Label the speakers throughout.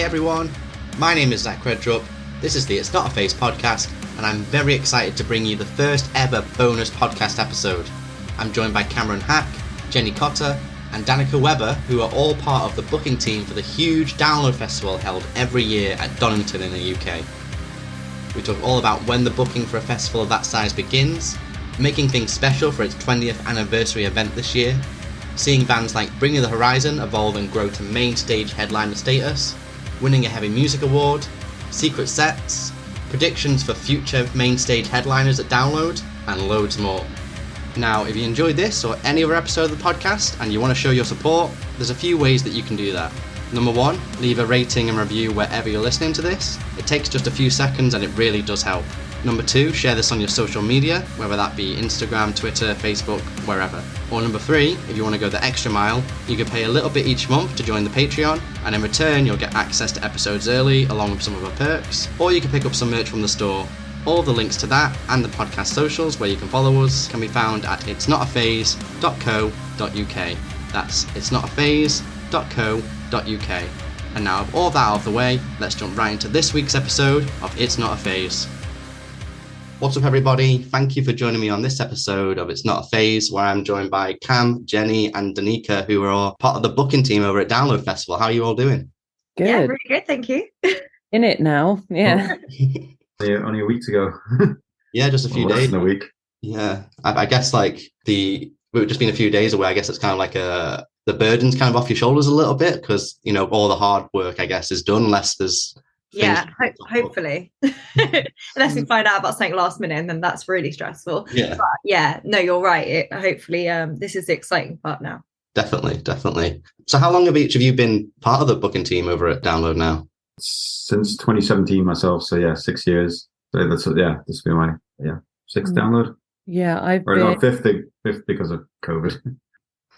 Speaker 1: everyone, my name is Zach REDRUP, this is the It's Not a Phase podcast, and I'm very excited to bring you the first ever bonus podcast episode. I'm joined by Kamran Haq, Jenny Cotter, and Dannika Webber, who are all part of the booking team for the huge Download Festival held every year at Donington in the UK. We talk all about when the booking for a festival of that size begins, making things special for its 20th anniversary event this year, seeing bands like Bring Me the Horizon evolve and grow to main stage headliner status, winning a Heavy Music Award, secret sets, predictions for future main stage headliners at Download, and loads more. Now, if you enjoyed this or any other episode of the podcast and you want to show your support, there's a few ways that you can do that. Number one, leave a rating and review wherever you're listening to this. It takes just a few seconds and it really does help. Number two, share this on your social media, whether that be Instagram, Twitter, Facebook, wherever. Or number three, if you want to go the extra mile, you can pay a little bit each month to join the Patreon, and in return you'll get access to episodes early along with some other perks, or you can pick up some merch from the store. All the links to that and the podcast socials where you can follow us can be found at itsnotaphase.co.uk. That's itsnotaphase.co.uk. And now with all that out of the way, let's jump right into this week's episode of It's Not a Phase. What's up, everybody? Thank you for joining me on this episode of It's Not a Phase, where I'm joined by Cam, Jenny, and Dannika, who are all part of the booking team over at Download Festival. How are you all doing?
Speaker 2: Good.
Speaker 3: Yeah, really good, thank you.
Speaker 2: In it now, yeah.
Speaker 4: Only a week to go.
Speaker 1: Yeah, just a few days.
Speaker 4: Less than a week.
Speaker 1: Yeah, I guess like we've just been a few days away. I guess it's kind of like the burden's kind of off your shoulders a little bit because, you know, all the hard work, I guess, is done unless there's
Speaker 3: hopefully. Unless we find out about something last minute, and then that's really stressful.
Speaker 1: Yeah.
Speaker 3: But yeah, no, you're right. Hopefully, this is the exciting part now.
Speaker 1: Definitely. So how long have each of you been part of the booking team over at Download now?
Speaker 4: Since 2017 myself, so yeah, 6 years. So this will be my sixth Download.
Speaker 2: Yeah,
Speaker 4: fifth because of COVID.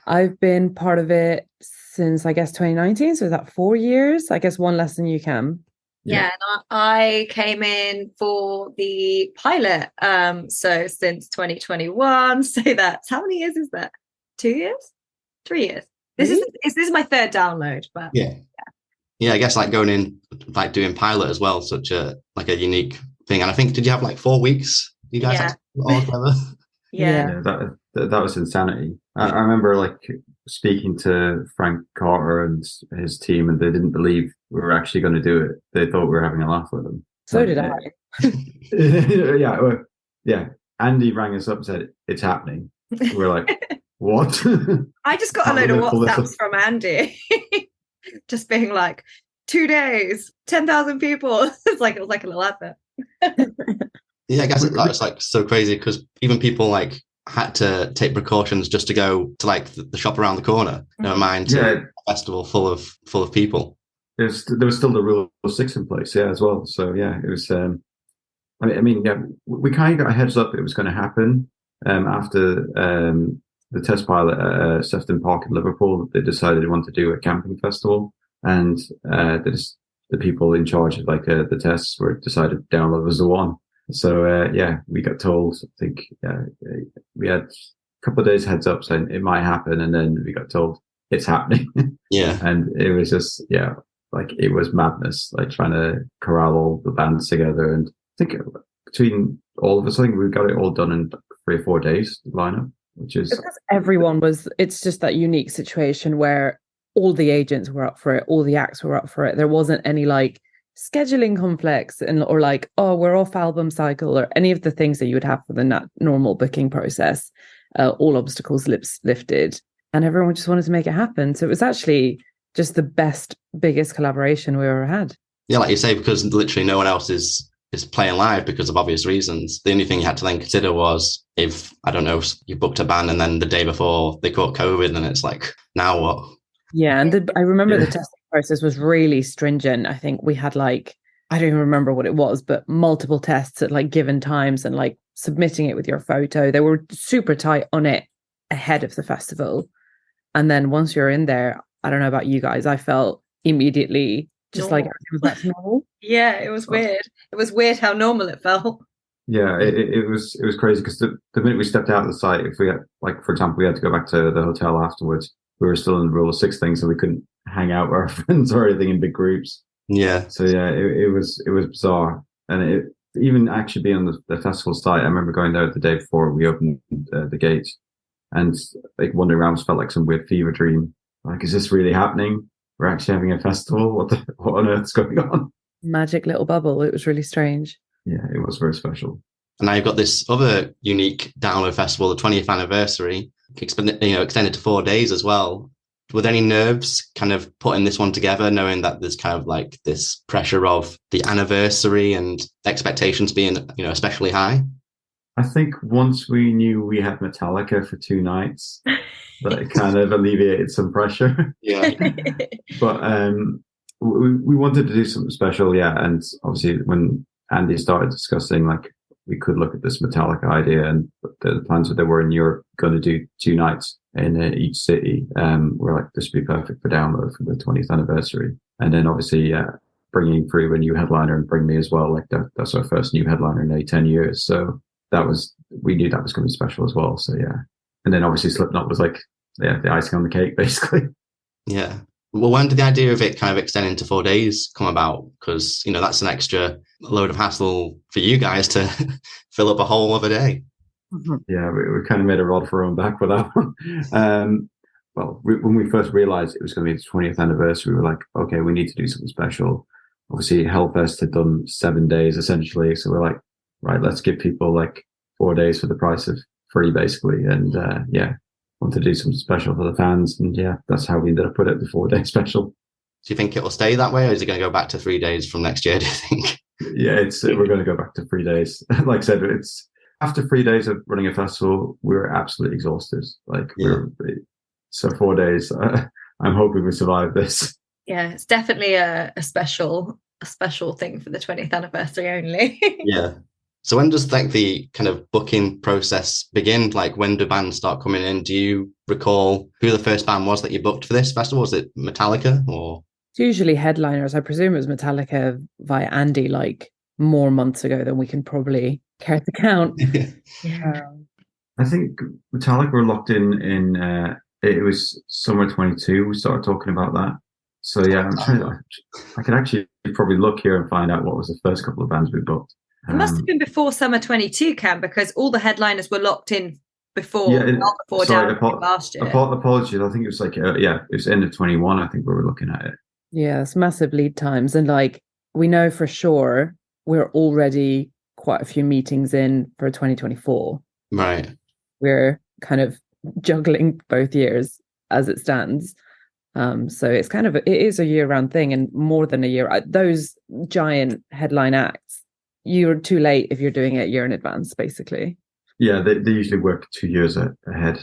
Speaker 2: I've been part of it since I guess 2019. So is that 4 years? I guess one less than you, Cam.
Speaker 3: Yeah, and I came in for the pilot. So since 2021. So that's how many years is that? 2 years? 3 years. This is my third Download, but
Speaker 1: Yeah, I guess like going in, like doing pilot as well, such a unique thing. And I think, did you have like 4 weeks? You guys had all together?
Speaker 3: Yeah.
Speaker 4: That was insanity. I remember like speaking to Frank Cotter and his team, and they didn't believe we were actually going to do it. They thought we were having a laugh with them.
Speaker 2: So did I.
Speaker 4: Yeah. Andy rang us up and said, "It's happening." We're like, "What?"
Speaker 3: I just got a load of WhatsApps from Andy. Just being like, 2 days, 10,000 people. It was like a little advert.
Speaker 1: Yeah, I guess it's like so crazy because even people like had to take precautions just to go to like the shop around the corner. Never mind a festival full of people.
Speaker 4: There was still the rule of 6 in place, as well. So it was. We kind of got a heads up it was going to happen after the test pilot at Sefton Park in Liverpool. They decided they wanted to do a camping festival, and the people in charge of the tests decided Download was the one. So we got told. I think we had a couple of days heads up saying it might happen, and then we got told it's happening.
Speaker 1: Yeah,
Speaker 4: and it was just it was madness, like trying to corral all the bands together. And I think between all of us, I think we got it all done in 3 or 4 days lineup. Which is
Speaker 2: because everyone was. It's just that unique situation where all the agents were up for it, all the acts were up for it. There wasn't any like scheduling conflicts or like, oh, we're off album cycle or any of the things that you would have for the normal booking process. All obstacles lifted, and everyone just wanted to make it happen. So it was actually just the biggest collaboration we ever had.
Speaker 1: Yeah, like you say, because literally no one else is playing live because of obvious reasons. The only thing you had to then consider was if, I don't know, you booked a band and then the day before they caught COVID, and it's like, now what? Yeah,
Speaker 2: and I remember the testing process was really stringent. I think we had I don't even remember what it was, but multiple tests at given times and submitting it with your photo. They were super tight on it ahead of the festival. And then once you're in there, I don't know about you guys, I felt immediately just like everything was back to normal.
Speaker 3: Yeah, it was weird. It was weird how normal it felt.
Speaker 4: Yeah, it was crazy because the minute we stepped out of the site, if we had, for example, we had to go back to the hotel afterwards, we were still in the rule of 6 thing, so we couldn't hang out with our friends or anything in big groups.
Speaker 1: Yeah.
Speaker 4: So yeah, it was bizarre, and it even actually being on the festival site. I remember going there the day before we opened the gates, and like wandering around, felt like some weird fever dream. Like, is this really happening? We're actually having a festival. What on earth's going on?
Speaker 2: Magic little bubble. It was really strange.
Speaker 4: Yeah, it was very special.
Speaker 1: And now you've got this other unique download festival, the 20th anniversary, extended to 4 days as well. Were there any nerves kind of putting this one together, knowing that there's kind of like this pressure of the anniversary and expectations being, especially high?
Speaker 4: I think once we knew we had Metallica for 2 nights, that it kind of alleviated some pressure.
Speaker 1: Yeah.
Speaker 4: But we wanted to do something special, yeah. And obviously when Andy started discussing, like, we could look at this Metallica idea, and the plans that they were in Europe going to do 2 nights in each city. We're like, this would be perfect for download for the 20th anniversary. And then obviously bringing through a new headliner and bring me as well. Like that's our first new headliner in 10 years. So we knew that was going to be special as well. So yeah. And then obviously Slipknot was like, the icing on the cake, basically.
Speaker 1: Yeah. Well, when did the idea of it kind of extending to 4 days come about? Because, that's an extra load of hassle for you guys to fill up a whole other day.
Speaker 4: Yeah, we kind of made a rod for our own back with that one. When we first realized it was going to be the 20th anniversary, we were like, okay, we need to do something special. Obviously, Hellfest had done 7 days essentially. So we're like, right, let's give people like 4 days for the price of 3, basically. And want to do something special for the fans. And yeah, that's how we ended up putting it, the 4-day special.
Speaker 1: Do you think it will stay that way, or is it going to go back to 3 days from next year, do you think?
Speaker 4: Yeah, we're going to go back to 3 days. Like I said, it's after 3 days of running a festival, we were absolutely exhausted. So 4 days, I'm hoping we survive this.
Speaker 3: Yeah, it's definitely a special thing for the 20th anniversary only.
Speaker 1: Yeah. So when does the kind of booking process begin? Like, when do bands start coming in? Do you recall who the first band was that you booked for this festival? Was it Metallica or?
Speaker 2: It's usually headliners. I presume it was Metallica via Andy, like more months ago than we can probably care to count. Yeah.
Speaker 4: I think Metallica were locked in it was summer 22. We started talking about that. So yeah, I could actually probably look here and find out what was the first couple of bands we booked.
Speaker 3: It must have been before summer 22, Cam, because all the headliners were locked in before, last year.
Speaker 4: Apologies. I think it was like, it was end of 21. I think we were looking at it.
Speaker 2: Yeah, it's massive lead times. And like, we know for sure we're already quite a few meetings in for 2024.
Speaker 1: Right.
Speaker 2: We're kind of juggling both years as it stands. So it is a year-round thing, and more than a year. Those giant headline acts, you're too late if you're doing it a year in advance, basically.
Speaker 4: Yeah, they usually work 2 years ahead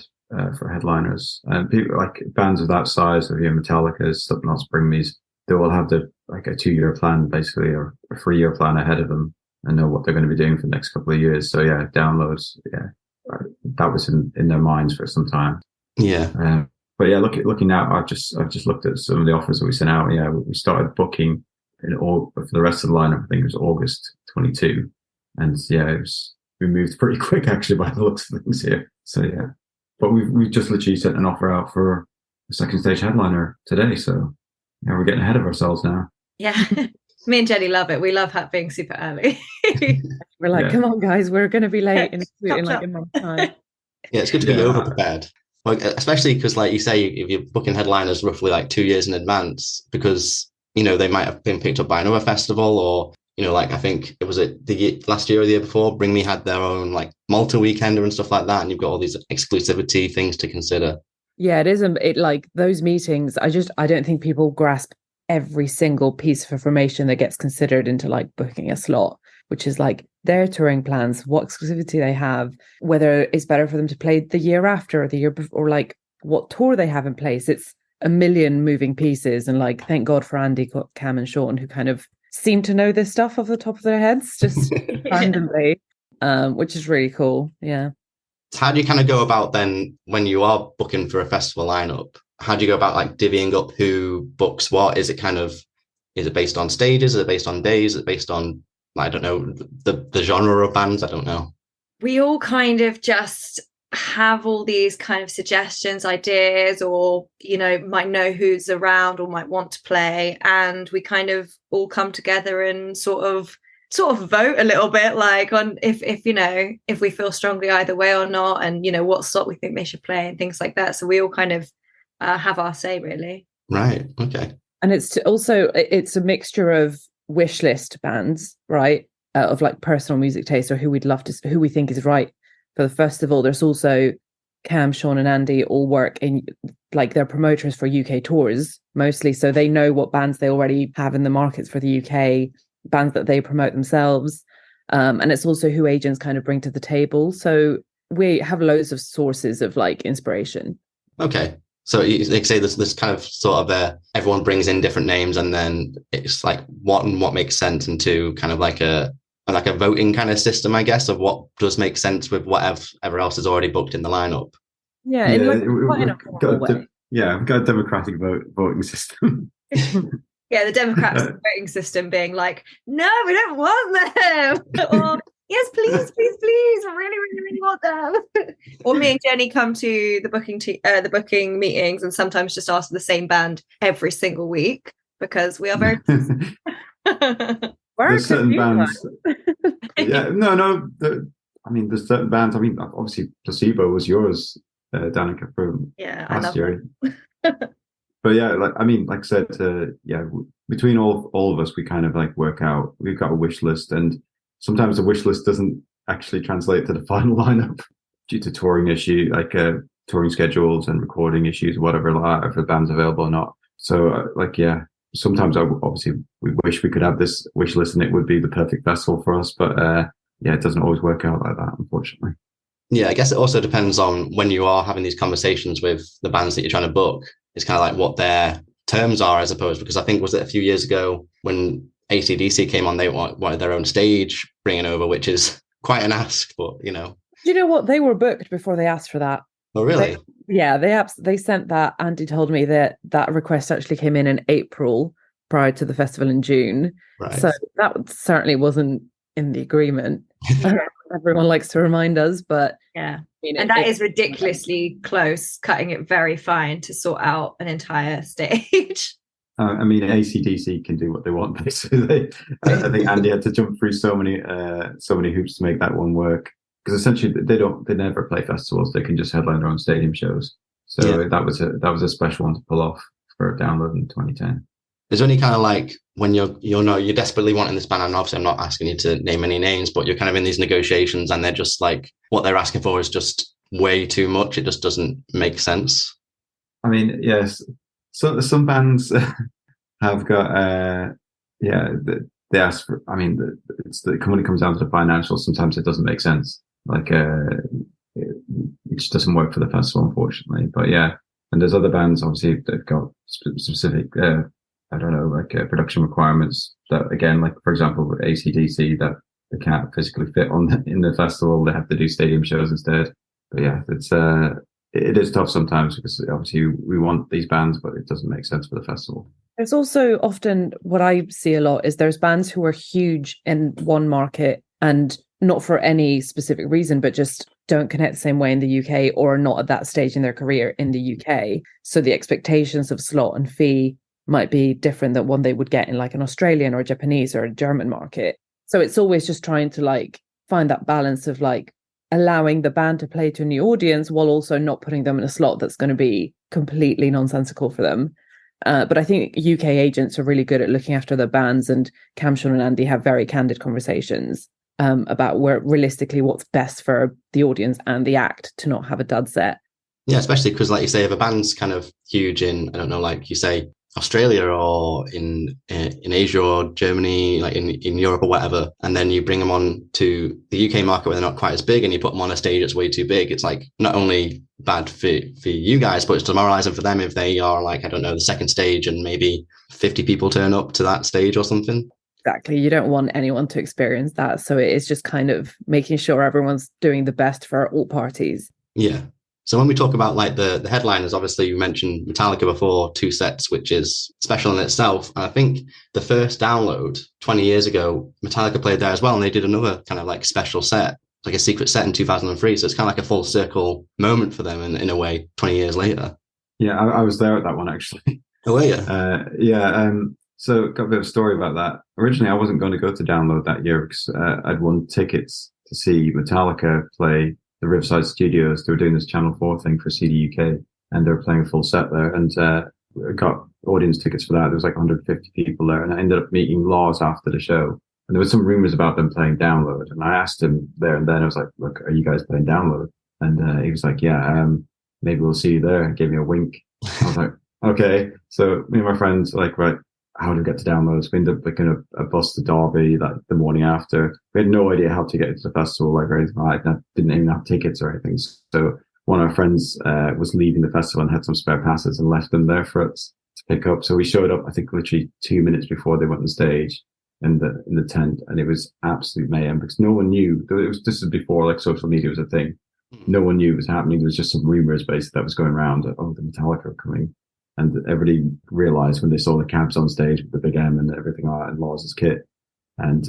Speaker 4: for headliners. And people like bands of that size, of Metallica, Slipknot, Bring Me's, they will have a 2-year plan, basically, or a 3-year plan ahead of them, and know what they're going to be doing for the next couple of years. So yeah, downloads, that was in their minds for some time.
Speaker 1: Yeah.
Speaker 4: But yeah, looking now, I've just looked at some of the offers that we sent out. Yeah, we started booking for the rest of the lineup. I think it was August 22, and yeah, we moved pretty quick actually by the looks of things here. So yeah, but we've just literally sent an offer out for a second stage headliner today. So yeah, we're getting ahead of ourselves now.
Speaker 3: Yeah, me and Jenny love it. We love being super early.
Speaker 2: We're like, come on, guys, we're going to be late in like a month's time.
Speaker 1: Yeah, it's good to be over prepared. Well, especially because, like you say, if you're booking headliners roughly like 2 years in advance, because they might have been picked up by another festival, or like I think it was last year or the year before, Bring Me had their own like Malta weekender and stuff like that, and you've got all these exclusivity things to consider. Yeah,
Speaker 2: it is. Like those meetings, I don't think people grasp every single piece of information that gets considered into like booking a slot, which is like their touring plans, what exclusivity they have, whether it's better for them to play the year after or the year before, or like what tour they have in place. It's a million moving pieces, and like thank God for Andy, Cam and Sean, who kind of seem to know this stuff off the top of their heads just randomly, which is really cool. Yeah.
Speaker 1: How do you kind of go about then when you are booking for a festival lineup? How do you go about like divvying up who books what? Is it based on stages? Is it based on days? Is it based on, I don't know, the genre of bands? I don't know.
Speaker 3: We all kind of just have all these kind of suggestions, ideas, or, you know, might know who's around or might want to play. And we kind of all come together and sort of vote a little bit, like on if you know, if we feel strongly either way or not, and, you know, what slot we think they should play and things like that. So we all kind of have our say, really.
Speaker 1: Right. Okay.
Speaker 2: And it's a mixture of wish list bands, right? Of like personal music taste, or who we think is right for the festival. There's also Cam, Sean and Andy all work in, like, they're promoters for UK tours mostly, so they know what bands they already have in the markets for the UK, bands that they promote themselves, and it's also who agents kind of bring to the table. So we have loads of sources of like inspiration.
Speaker 1: Okay. So like say this kind of sort of everyone brings in different names, and then it's like what makes sense into kind of like a voting kind of system, I guess, of what does make sense with whatever else is already booked in the lineup.
Speaker 2: Yeah, in like quite a formal way.
Speaker 4: We've got a democratic voting system.
Speaker 3: Yeah, the Democrats voting system being like, no, we don't want them. Or, yes, please, please, please, I really, really, really want them. Or me and Jenny come to the booking meetings and sometimes just ask the same band every single week, because we are very.
Speaker 4: There's certain bands. Yeah, no. There's certain bands. I mean, obviously, Placebo was yours, Danica, from last year. But yeah, like I said, between all of us, we kind of like work out. We've got a wish list, and sometimes the wish list doesn't actually translate to the final lineup due to touring touring schedules and recording issues, whatever, like if the band's available or not. So sometimes obviously we wish we could have this wish list and it would be the perfect festival for us, but it doesn't always work out like that, unfortunately.
Speaker 1: Yeah, I guess it also depends on when you are having these conversations with the bands that you're trying to book. It's kind of like what their terms are, I suppose, because I think, was it a few years ago when AC/DC came on, they wanted their own stage bringing over, which is quite an ask, but, you know.
Speaker 2: Do you know what? They were booked before they asked for that.
Speaker 1: Oh, really?
Speaker 2: They sent that. Andy told me that request actually came in April prior to the festival in June.
Speaker 1: Right.
Speaker 2: So that certainly wasn't in the agreement. Everyone likes to remind us, but
Speaker 3: yeah. And that is ridiculously close, cutting it very fine to sort out an entire stage.
Speaker 4: AC/DC can do what they want, basically. I think Andy had to jump through so many hoops to make that one work, because essentially they never play festivals. They can just headline their own stadium shows. So that was a special one to pull off for a download in 2010.
Speaker 1: Is there any kind of like, when you're desperately wanting this band, and obviously I'm not asking you to name any names, but you're kind of in these negotiations and they're just like, what they're asking for is just way too much. It just doesn't make sense.
Speaker 4: I mean, yes. So some bands have got, they ask for, when it comes down to the financials, sometimes it doesn't make sense. Like, it just doesn't work for the festival, unfortunately. But yeah, and there's other bands, obviously, they've got specific, production requirements that, again, like, for example, with AC/DC, that they can't physically fit in the festival. They have to do stadium shows instead. But yeah, it is tough sometimes, because obviously we want these bands, but it doesn't make sense for the festival.
Speaker 2: There's also often, what I see a lot is there's bands who are huge in one market and not for any specific reason, but just don't connect the same way in the UK, or are not at that stage in their career in the UK. So the expectations of slot and fee might be different than one they would get in like an Australian or a Japanese or a German market. So it's always just trying to like find that balance of like allowing the band to play to a new audience while also not putting them in a slot that's going to be completely nonsensical for them. But I think UK agents are really good at looking after their bands, and Cam, Sean and Andy have very candid conversations about where realistically what's best for the audience and the act to not have a dud set.
Speaker 1: Yeah, especially because, like you say, if a band's kind of huge in, I don't know, like you say, Australia or in Asia or Germany, like in Europe or whatever, and then you bring them on to the UK market where they're not quite as big, and you put them on a stage that's way too big, it's like not only bad for you guys, but it's demoralizing for them if they are like, I don't know, the second stage and maybe 50 people turn up to that stage or something.
Speaker 2: Exactly. You don't want anyone to experience that. So it is just kind of making sure everyone's doing the best for all parties.
Speaker 1: Yeah. So when we talk about like the headliners, obviously you mentioned Metallica before, 2 sets, which is special in itself. And I think the first download 20 years ago, Metallica played there as well, and they did another kind of like special set. like a secret set in 2003. So it's kind of like a full circle moment for them in a way, 20 years later.
Speaker 4: Yeah, I was there at that one actually.
Speaker 1: Oh, were you?
Speaker 4: So got a bit of a story about that. Originally, I wasn't going to go to Download that year because I'd won tickets to see Metallica play the Riverside Studios. They were doing this Channel 4 thing for CD UK, and they were playing a full set there. And I got audience tickets for that. There was like 150 people there, and I ended up meeting Laws after the show. And there was some rumors about them playing Download, and I asked him there and then. I was like, "Look, are you guys playing Download?" And he was like, "Yeah, maybe we'll see you there." And gave me a wink. I was like, "Okay." So me and my friends were like, right, how do we get to Download? So we ended up picking a bus to Derby like the morning after. We had no idea how to get into the festival, like or anything. I didn't even have tickets or anything. So one of our friends was leaving the festival and had some spare passes and left them there for us to pick up. So we showed up, I think, literally 2 minutes before they went on stage in the tent, and it was absolute mayhem because no one knew. This was before like social media was a thing. No one knew it was happening. There was just some rumors basically that was going around. Oh, the Metallica are coming. And everybody realized when they saw the cabs on stage with the big M and everything and Laws' kit. And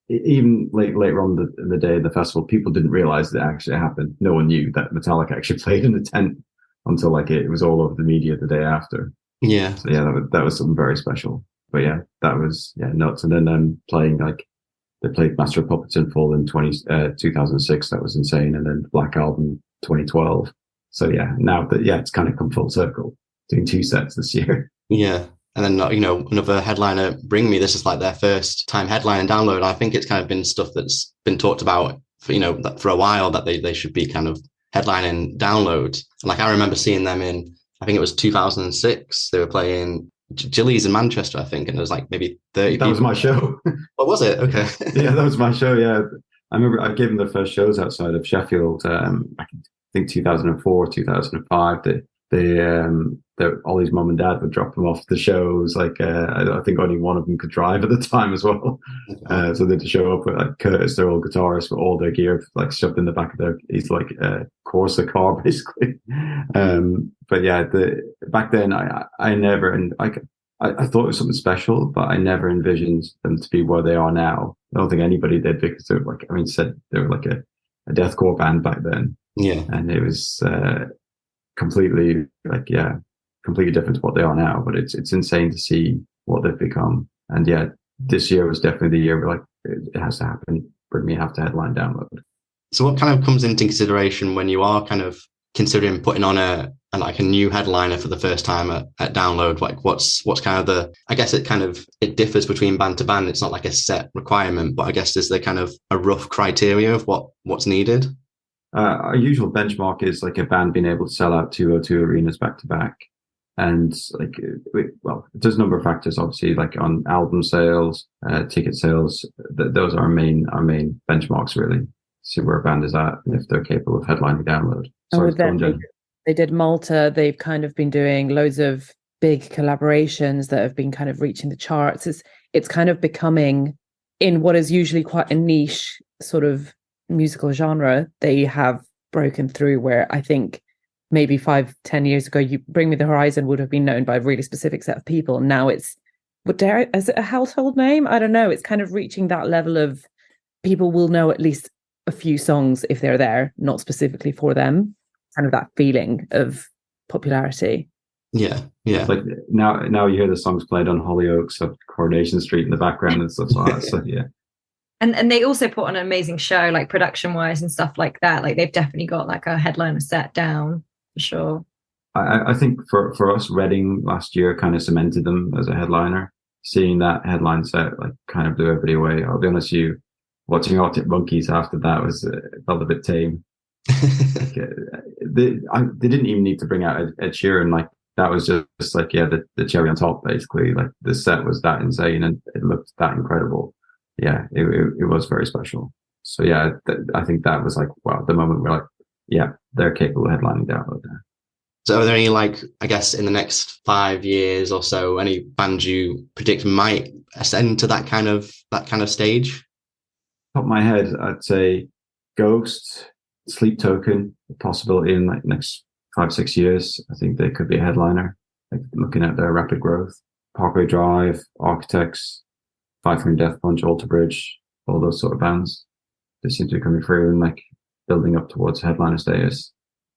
Speaker 4: even later on in the day of the festival, people didn't realize that it actually happened. No one knew that Metallica actually played in the tent until like it was all over the media the day after.
Speaker 1: Yeah.
Speaker 4: So yeah, that was something very special. But yeah, that was nuts. And then playing like they played Master of Puppets in full in 2006. That was insane. And then Black Album 2012. So yeah, now that it's kind of come full circle. Doing 2 sets this year. Yeah.
Speaker 1: And then, another headliner, Bring Me, this is like their first time headline and Download. I think it's kind of been stuff that's been talked about for a while that they should be kind of headlining Download. And like, I remember seeing them in, I think it was 2006. They were playing Gillies in Manchester, I think. And there was like maybe 30 people.
Speaker 4: That was my show.
Speaker 1: What was it? Okay.
Speaker 4: Yeah, that was my show. Yeah. I remember I gave them their first shows outside of Sheffield. I think 2004, 2005. Ollie's mum and dad would drop them off the shows. Like I think only one of them could drive at the time as well. So they had to show up with like Curtis, their old guitarist, with all their gear like shoved in the back of he's like a Corsa car basically. But yeah, back then I never, and I thought it was something special, but I never envisioned them to be where they are now. I don't think anybody did because they were like, they were like a deathcore band back then.
Speaker 1: Yeah,
Speaker 4: and it was completely different to what they are now. But it's insane to see what they've become. And yeah, this year was definitely the year where like it has to happen. Bring Me have to headline Download.
Speaker 1: So what kind of comes into consideration when you are kind of considering putting on a new headliner for the first time at Download? Like what's kind of I guess it differs between band to band. It's not like a set requirement, but I guess is there kind of a rough criteria of what's needed?
Speaker 4: Our usual benchmark is like a band being able to sell out 202 arenas back to back. And like, there's a number of factors, obviously, like on album sales, ticket sales. Those are our main benchmarks, really. See where a band is at and if they're capable of headlining Download.
Speaker 2: They did Malta. They've kind of been doing loads of big collaborations that have been kind of reaching the charts. It's kind of becoming, in what is usually quite a niche sort of musical genre, they have broken through, where I think maybe 5-10 years ago, you Bring Me the Horizon would have been known by a really specific set of people. Now is it a household name? I don't know. It's kind of reaching that level of people will know at least a few songs if they're there, not specifically for them. Kind of that feeling of popularity.
Speaker 1: Yeah.
Speaker 4: It's like now you hear the songs played on Hollyoaks up Coronation Street in the background and stuff like that. So yeah.
Speaker 3: And they also put on an amazing show, like production wise and stuff like that. Like they've definitely got like a headliner set down for sure.
Speaker 4: I think for us, Reading last year kind of cemented them as a headliner. Seeing that headline set like kind of blew everybody away. I'll be honest with you, watching Arctic Monkeys after that felt a bit tame. They didn't even need to bring out Ed Sheeran. Like that was just like the cherry on top basically. Like the set was that insane and it looked that incredible. Yeah, it was very special. So yeah, I think that was like, wow, the moment we're like, yeah, they're capable of headlining Download now.
Speaker 1: So are there any, like, I guess in the next 5 years or so, any bands you predict might ascend to that kind of stage?
Speaker 4: Top of my head, I'd say Ghost, Sleep Token, a possibility in like next 5-6 years. I think they could be a headliner, like looking at their rapid growth. Parkway Drive, Architects, Five Finger Death Punch, Alter Bridge, all those sort of bands. they seem to be coming through and like building up towards headliner status.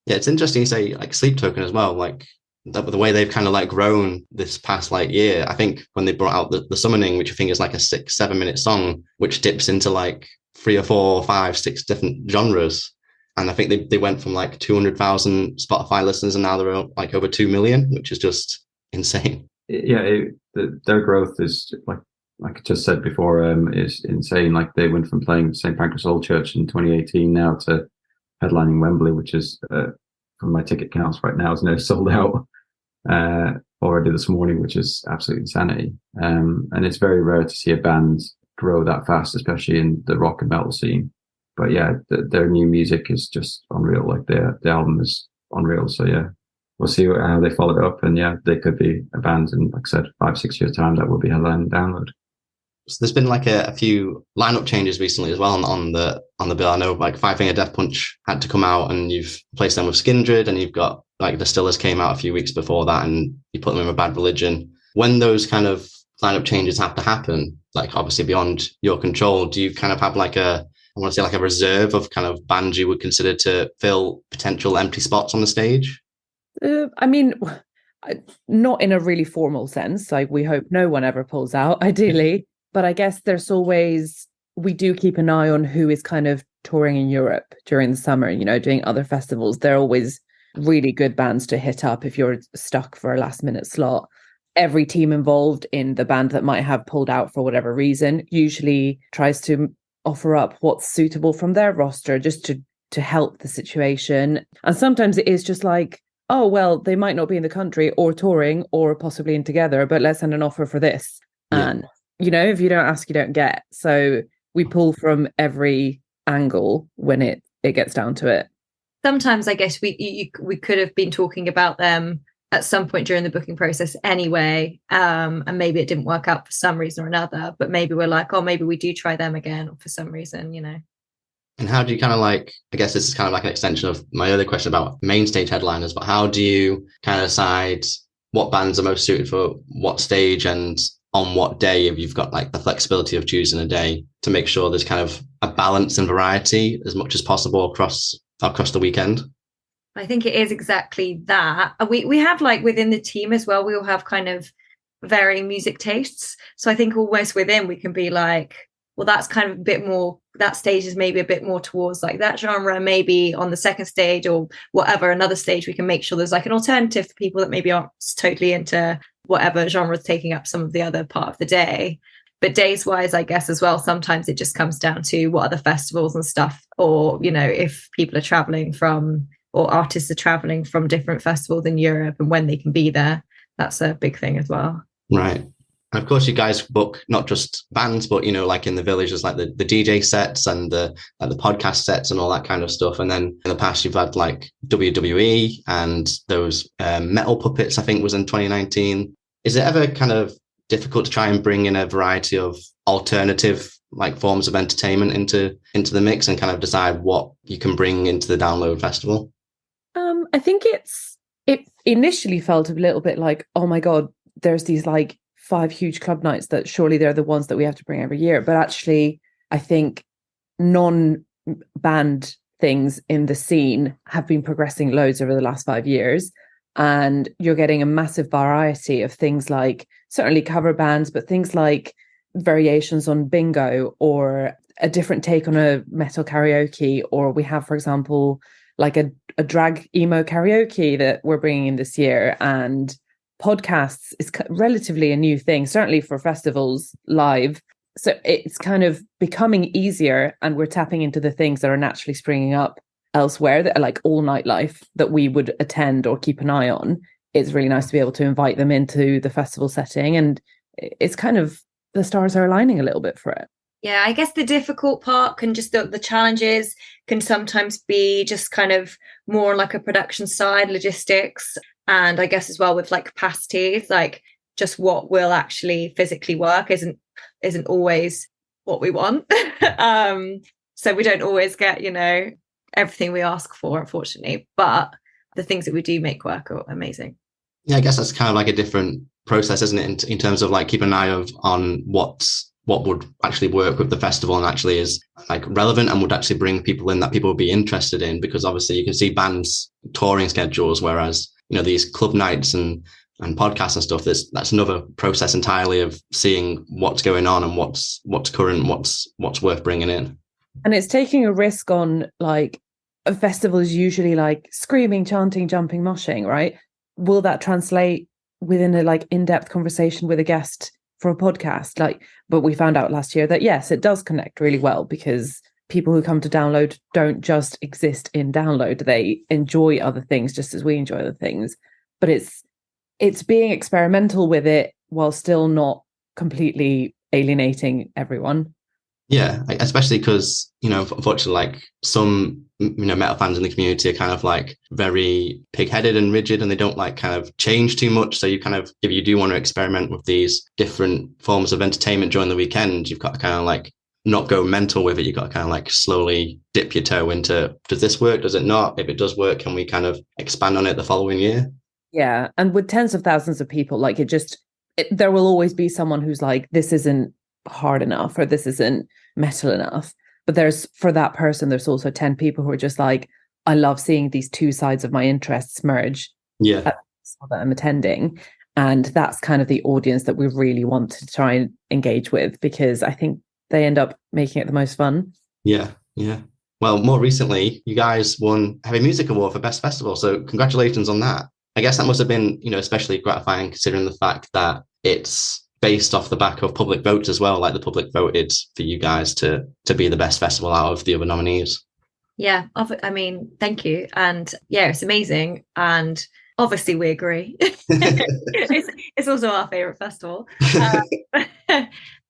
Speaker 1: Yeah, it's interesting you say like Sleep Token as well. Like the way they've kind of like grown this past like year. I think when they brought out the Summoning, which I think is like a 6-7 minute song, which dips into like 3 or 4 or 5, 6 different genres. And I think they went from like 200,000 Spotify listeners and now they're like over 2 million, which is just insane.
Speaker 4: Yeah, their growth is like I just said before, is insane. Like they went from playing St. Pancras Old Church in 2018 now to headlining Wembley, which is from my ticket counts right now is now sold out already this morning, which is absolute insanity. And it's very rare to see a band grow that fast, especially in the rock and metal scene. But yeah, their new music is just unreal. Like the album is unreal. So yeah, we'll see how they follow it up. And yeah, they could be a band in, like I said, 5-6 years time that will be headlining Download.
Speaker 1: So there's been like a few lineup changes recently as well on the bill. I know like Five Finger Death Punch had to come out, and you've placed them with Skindred, and you've got like the Stillers came out a few weeks before that, and you put them in with Bad Religion. When those kind of lineup changes have to happen, like obviously beyond your control, do you kind of have like I want to say like a reserve of kind of bands you would consider to fill potential empty spots on the stage?
Speaker 2: I mean, not in a really formal sense. Like we hope no one ever pulls out, ideally. But I guess there's always, we do keep an eye on who is kind of touring in Europe during the summer, you know, doing other festivals. They're always really good bands to hit up if you're stuck for a last minute slot. Every team involved in the band that might have pulled out for whatever reason usually tries to offer up what's suitable from their roster just to help the situation. And sometimes it is just like, oh, well, they might not be in the country or touring or possibly in together, but let's send an offer for this. Yeah. And you know, if you don't ask, you don't get. So we pull from every angle when it gets down to it.
Speaker 3: Sometimes I guess we could have been talking about them at some point during the booking process anyway, and maybe it didn't work out for some reason or another, but maybe we're like, oh, maybe we do try them again for some reason, you know.
Speaker 1: And how do you kind of like, I guess this is kind of like an extension of my other question about main stage headliners, but how do you kind of decide what bands are most suited for what stage and on what day, if you've got like the flexibility of choosing a day to make sure there's kind of a balance and variety as much as possible across the weekend?
Speaker 3: I think it is exactly that. We have like within the team as well, we all have kind of varying music tastes. So I think almost within we can be like, well, that's kind of a bit more, that stage is maybe a bit more towards like that genre, maybe on the second stage or whatever, another stage, we can make sure there's like an alternative for people that maybe aren't totally into whatever genre is taking up some of the other part of the day. But days wise, I guess as well, sometimes it just comes down to what other festivals and stuff, or, you know, if people are traveling from, or artists are traveling from different festivals in Europe and when they can be there. That's a big thing as well.
Speaker 1: Right. And of course, you guys book not just bands, but, you know, like in the Village, there's like the DJ sets and the podcast sets and all that kind of stuff. And then in the past, you've had like WWE and those metal puppets, I think was in 2019. Is it ever kind of difficult to try and bring in a variety of alternative like forms of entertainment into the mix and kind of decide what you can bring into the Download Festival?
Speaker 2: I think it initially felt a little bit like, oh my God, there's these like 5 huge club nights that surely they're the ones that we have to bring every year. But actually, I think non-band things in the scene have been progressing loads over the last 5 years. And you're getting a massive variety of things like certainly cover bands, but things like variations on bingo or a different take on a metal karaoke. Or we have, for example, like a drag emo karaoke that we're bringing in this year. And podcasts is relatively a new thing, certainly for festivals live. So it's kind of becoming easier, and we're tapping into the things that are naturally springing up elsewhere, that are like all nightlife that we would attend or keep an eye on. It's really nice to be able to invite them into the festival setting, and it's kind of the stars are aligning a little bit for it.
Speaker 3: Yeah, I guess the difficult part can just the challenges can sometimes be just kind of more like a production side, logistics. And I guess as well with like capacities, like just what will actually physically work isn't always what we want. So we don't always get, you know, everything we ask for, unfortunately. But the things that we do make work are amazing.
Speaker 1: Yeah, I guess that's kind of like a different process, isn't it? In terms of like keeping an eye on what's what would actually work with the festival and actually is like relevant and would actually bring people in that people would be interested in, because obviously you can see bands touring schedules, whereas, you know, these club nights and podcasts and stuff, that's another process entirely of seeing what's going on and what's current, what's worth bringing in.
Speaker 2: And it's taking a risk on, like, a festival is usually like screaming, chanting, jumping, moshing, right? Will that translate within a like in-depth conversation with a guest for a podcast? Like, but we found out last year that yes, it does connect really well, because people who come to download don't just exist in download. They enjoy other things just as we enjoy other things. But it's being experimental with it while still not completely alienating everyone.
Speaker 1: Yeah, especially because, you know, unfortunately, like some, you know, metal fans in the community are kind of like very pig-headed and rigid, and they don't like kind of change too much. So you kind of, if you do want to experiment with these different forms of entertainment during the weekend, you've got to kind of like not go mental with it. You've got to kind of like slowly dip your toe into, does this work? Does it not? If it does work, can we kind of expand on it the following year? Yeah.
Speaker 2: And with tens of thousands of people, like there will always be someone who's like, this isn't hard enough, or this isn't metal enough. But for that person, there's also 10 people who are just like, I love seeing these two sides of my interests merge.
Speaker 1: Yeah.
Speaker 2: That I'm attending. And that's kind of the audience that we really want to try and engage with, because I think they end up making it the most fun.
Speaker 1: Yeah. Well, more recently, you guys won Heavy Music Award for Best Festival. So congratulations on that. I guess that must have been, you know, especially gratifying considering the fact that it's based off the back of public votes as well. Like the public voted for you guys to be the best festival out of the other nominees.
Speaker 3: Yeah, I mean, thank you. And yeah, it's amazing. And obviously we agree. it's also our favorite festival.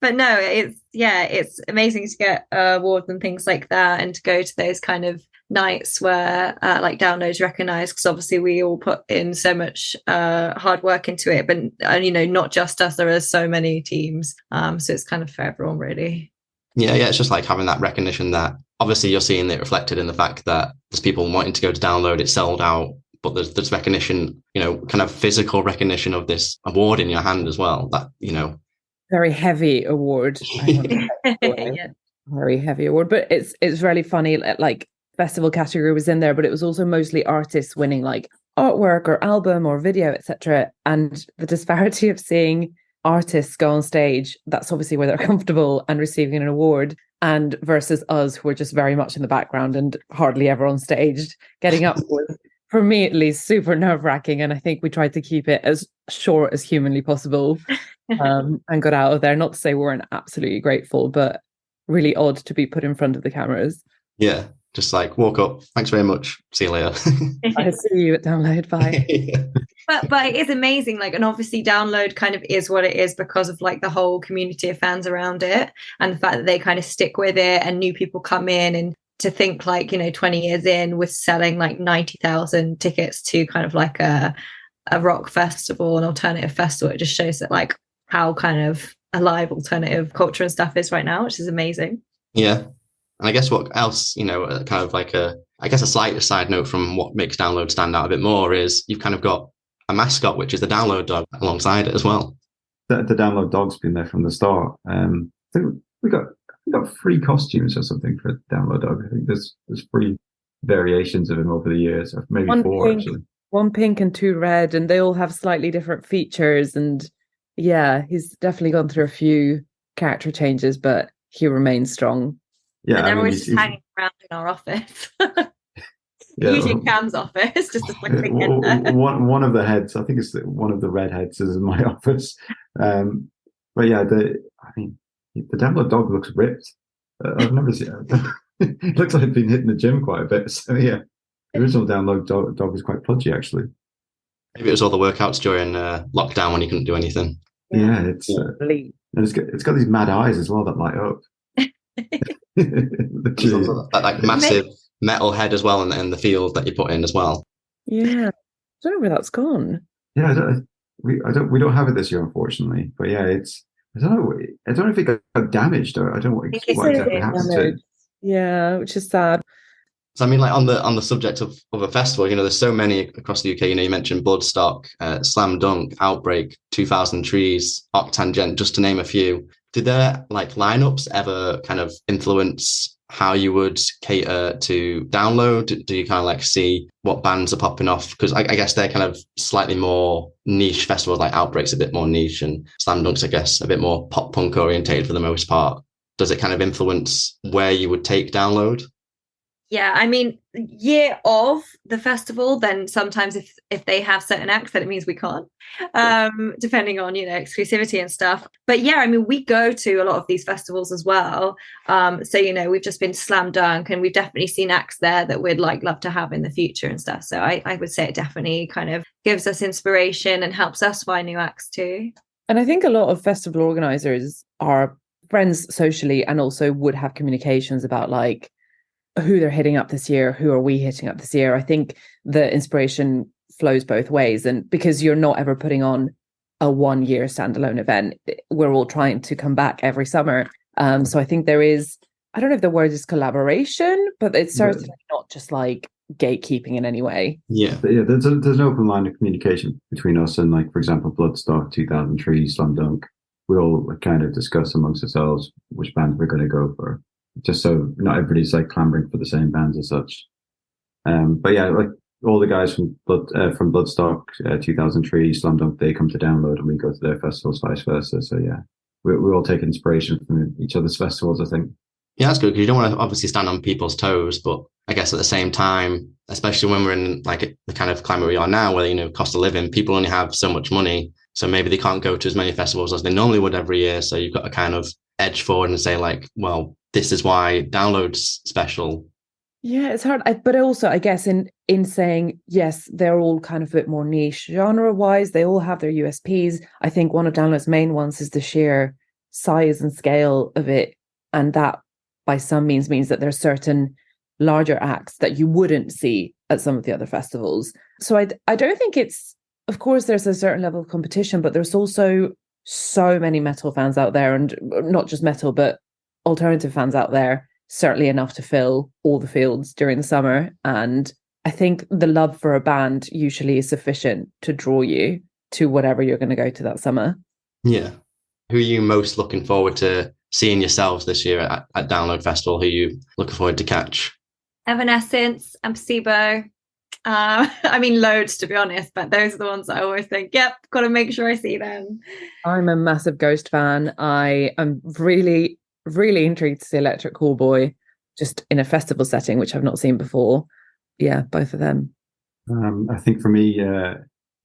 Speaker 3: But no, it's amazing to get awards and things like that, and to go to those kind of nights where like downloads recognized, because obviously we all put in so much hard work into it, but you know, not just us, there are so many teams, so it's kind of for everyone really.
Speaker 1: Yeah, it's just like having that recognition that obviously you're seeing it reflected in the fact that there's people wanting to go to download, it's sold out, but there's recognition, you know, kind of physical recognition of this award in your hand as well, that, you know,
Speaker 2: very heavy award.
Speaker 3: Yeah.
Speaker 2: Very heavy award, but it's really funny. Like festival category was in there, but it was also mostly artists winning like artwork or album or video, etc. And the disparity of seeing artists go on stage, that's obviously where they're comfortable, and receiving an award, and versus us who are just very much in the background and hardly ever on stage getting up was, for me at least, super nerve-wracking. And I think we tried to keep it as short as humanly possible, and got out of there. Not to say we weren't absolutely grateful, but really odd to be put in front of the cameras.
Speaker 1: Yeah, just like walk up, thanks very much, see you later.
Speaker 2: I see you at download, bye.
Speaker 1: Yeah.
Speaker 3: But it is amazing, like, and obviously download kind of is what it is because of like the whole community of fans around it, and the fact that they kind of stick with it, and new people come in, and to think like, you know, 20 years in, we're selling like 90,000 tickets to kind of like a rock festival, an alternative festival. It just shows that like how kind of alive alternative culture and stuff is right now, which is amazing.
Speaker 1: Yeah. And I guess what else, you know, kind of like a slight side note from what makes download stand out a bit more is you've kind of got a mascot, which is the download dog alongside it as well.
Speaker 4: The download dog's been there from the start. I think we got 3 costumes or something for download dog. I think there's 3 variations of him over the years, or maybe 4 actually.
Speaker 2: 1 pink and 2 red, and they all have slightly different features. And yeah, he's definitely gone through a few character changes, but he remains strong.
Speaker 3: Yeah, and they're always just hanging around in our office. Yeah. Usually Cam's office, just to quickly get there.
Speaker 4: One of the heads, I think it's one of the red heads, is in my office. But yeah, the download dog looks ripped. I've never seen it. It looks like it's been hitting the gym quite a bit. So yeah, the original download dog is quite pudgy actually.
Speaker 1: Maybe it was all the workouts during lockdown when you couldn't do anything.
Speaker 4: Yeah, it's got these mad eyes as well that light up.
Speaker 1: that like massive metal head as well, and the field that you put in as well.
Speaker 2: Yeah, I don't know where that's gone.
Speaker 4: Yeah, we don't have it this year, unfortunately. But yeah, I don't know if it got damaged, or I don't know what exactly happened to it.
Speaker 2: Yeah, which is sad.
Speaker 1: So I mean, like on the subject of a festival, you know, there's so many across the UK. You know, you mentioned Bloodstock, Slam Dunk, Outbreak, 2000 Trees, Octangent, just to name a few. Did their like lineups ever kind of influence how you would cater to download? Do you kind of like see what bands are popping off? Because I guess they're kind of slightly more niche festivals, like Outbreak's a bit more niche and Slam Dunk's, I guess, a bit more pop punk orientated for the most part. Does it kind of influence where you would take download?
Speaker 3: Yeah, I mean, year of the festival, then sometimes if they have certain acts, then it means we can't, depending on, exclusivity and stuff. But yeah, I mean, we go to a lot of these festivals as well. So, we've just been to Slam Dunk, and we've definitely seen acts there that we'd love to have in the future and stuff. So I would say it definitely kind of gives us inspiration and helps us find new acts too.
Speaker 2: And I think a lot of festival organizers are friends socially and also would have communications about like who they're hitting up this year, who are we hitting up this year. I think the inspiration flows both ways, and because you're not ever putting on a 1 year standalone event, we're all trying to come back every summer. So I think there is, I don't know if the word is collaboration, but it's certainly not just like gatekeeping in any way.
Speaker 4: Yeah, there's an open line of communication between us and, like, for example, Bloodstock, 2003, Slam Dunk. We all kind of discuss amongst ourselves which band we're going to go for, just so not everybody's like clamoring for the same bands as such. But yeah, like all the guys from Bloodstock, 2003, Slam Dunk, they come to download and we go to their festivals, vice versa. So yeah, we all take inspiration from each other's festivals, I think.
Speaker 1: Yeah, that's good, because you don't want to obviously stand on people's toes, but I guess at the same time, especially when we're in like the kind of climate we are now, where, cost of living, people only have so much money. So maybe they can't go to as many festivals as they normally would every year. So you've got to kind of edge forward and say like, well, this is why download's special. Yeah,
Speaker 2: it's hard. But also, I guess in saying, yes, they're all kind of a bit more niche genre-wise. They all have their USPs. I think one of download's main ones is the sheer size and scale of it. And that by some means that there's certain larger acts that you wouldn't see at some of the other festivals. So I don't think it's, of course, there's a certain level of competition, but there's also so many metal fans out there, and not just metal, but alternative fans out there, certainly enough to fill all the fields during the summer. And I think the love for a band usually is sufficient to draw you to whatever you're going to go to that summer.
Speaker 1: Yeah. Who are you most looking forward to seeing yourselves this year at Download Festival? Who are you looking forward to catch?
Speaker 3: Evanescence and Placebo. I mean, loads, to be honest, but those are the ones that I always think, yep, got to make sure I see them.
Speaker 2: I'm a massive Ghost fan. I am really, really intrigued to see Electric Callboy just in a festival setting, which I've not seen before. Yeah, both of them.
Speaker 4: I think for me,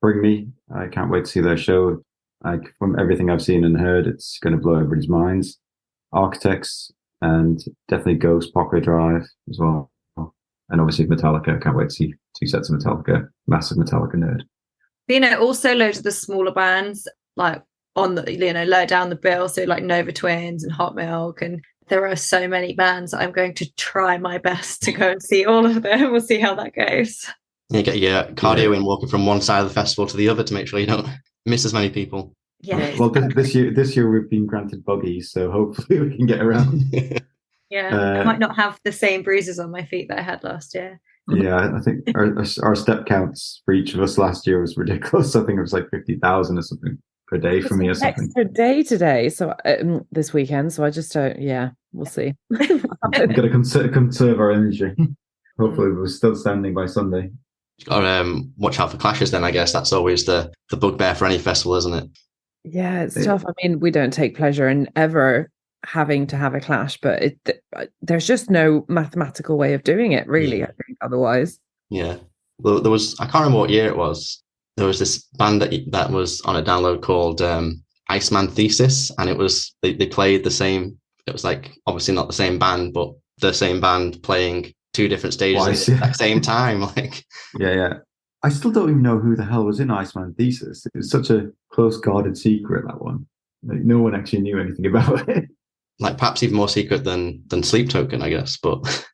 Speaker 4: Bring Me, I can't wait to see their show. Like, from everything I've seen and heard, it's going to blow everybody's minds. Architects, and definitely Ghost, Parkway Drive as well. And obviously Metallica. I can't wait to see 2 sets of Metallica. Massive Metallica nerd.
Speaker 3: Also loads of the smaller bands, like on the, lower down the bill. So like Nova Twins and Hot Milk. And there are so many bands. I'm going to try my best to go and see all of them. We'll see how that goes.
Speaker 1: You get your cardio in, walking from one side of the festival to the other to make sure you don't miss as many people.
Speaker 3: Yeah.
Speaker 4: Well, this year we've been granted buggies, so hopefully we can get around.
Speaker 3: Yeah, I might not have the same bruises on my feet that I had last year.
Speaker 4: Yeah, I think our step counts for each of us last year was ridiculous. I think it was like 50,000 or something per day for me or something.
Speaker 2: Extra day today, so this weekend. So I just we'll see.
Speaker 4: We've got to conserve our energy. Hopefully we're still standing by Sunday.
Speaker 1: Got to watch out for clashes then, I guess. That's always the bugbear for any festival, isn't it?
Speaker 2: Yeah, it's tough. I mean, we don't take pleasure in ever having to have a clash, but there's just no mathematical way of doing it, really. I think otherwise.
Speaker 1: Yeah, well, there was, I can't remember what year it was. There was this band that was on a download called Iceman Thesis, and it was they played the same. It was like obviously not the same band, but the same band playing 2 different stages at the same time. Like,
Speaker 4: yeah. I still don't even know who the hell was in Iceman Thesis. It was such a close guarded secret, that one. Like, no one actually knew anything about it.
Speaker 1: Like perhaps even more secret than Sleep Token, I guess, but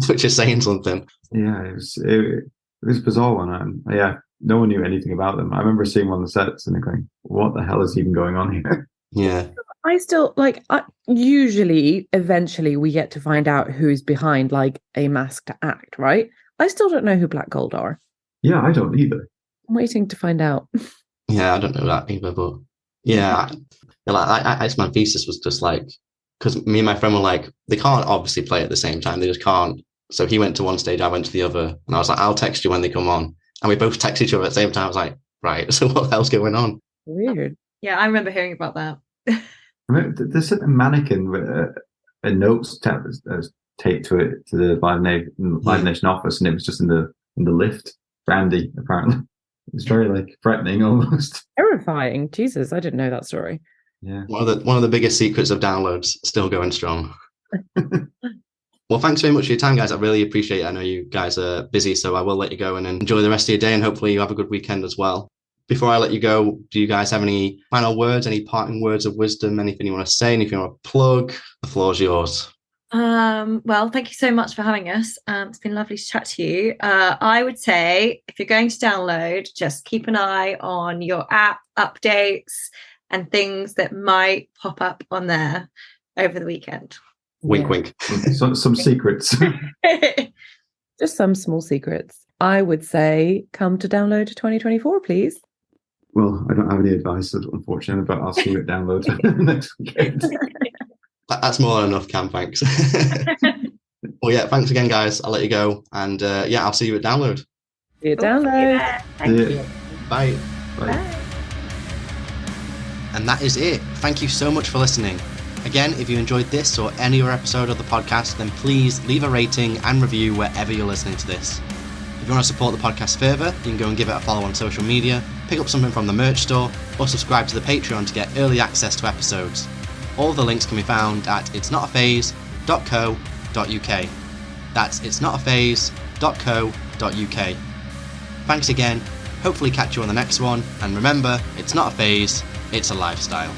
Speaker 1: which is saying something.
Speaker 4: Yeah, it was a bizarre one. Yeah, no one knew anything about them. I remember seeing one of the sets and going, what the hell is even going on here?
Speaker 1: Yeah.
Speaker 2: I still usually, eventually we get to find out who's behind like a masked act, right? I still don't know who Black Gold are.
Speaker 4: Yeah, I don't either.
Speaker 2: I'm waiting to find out.
Speaker 1: Yeah, I don't know that either, but Yeah, my thesis was just like, because me and my friend were like, they can't obviously play at the same time. They just can't. So he went to one stage, I went to the other, and I was like, I'll text you when they come on. And we both text each other at the same time. I was like, right, so what the hell's going on?
Speaker 2: Weird.
Speaker 3: Yeah, I remember hearing about that.
Speaker 4: I mean, there's a mannequin with a notes tab taped to it to the Live Nation office, and it was just in the lift. Brandy, apparently. It's very like threatening almost.
Speaker 2: Terrifying. Jesus, I didn't know that story.
Speaker 4: Yeah.
Speaker 1: One of the biggest secrets of downloads, still going strong. Well, thanks very much for your time, guys. I really appreciate it. I know you guys are busy, so I will let you go and enjoy the rest of your day, and hopefully you have a good weekend as well. Before I let you go, do you guys have any final words, any parting words of wisdom, anything you want to say, anything you want to plug? The floor's yours.
Speaker 3: Well, thank you so much for having us. It's been lovely to chat to you. I would say if you're going to download, just keep an eye on your app updates and things that might pop up on there over the weekend.
Speaker 1: Wink, wink.
Speaker 4: Some secrets.
Speaker 2: Just some small secrets. I would say come to download 2024, please.
Speaker 4: Well, I don't have any advice, unfortunately, but I'll see you at download next weekend.
Speaker 1: That's more than enough, Cam, thanks. Well, yeah, thanks again, guys. I'll let you go. And yeah, I'll see you at download.
Speaker 2: See you at download.
Speaker 3: Thank you.
Speaker 1: Bye.
Speaker 3: Bye.
Speaker 1: And that is it. Thank you so much for listening. Again, if you enjoyed this or any other episode of the podcast, then please leave a rating and review wherever you're listening to this. If you want to support the podcast further, you can go and give it a follow on social media, pick up something from the merch store, or subscribe to the Patreon to get early access to episodes. All the links can be found at itsnotaphase.co.uk. That's itsnotaphase.co.uk. Thanks again, hopefully catch you on the next one, and remember, it's not a phase, it's a lifestyle.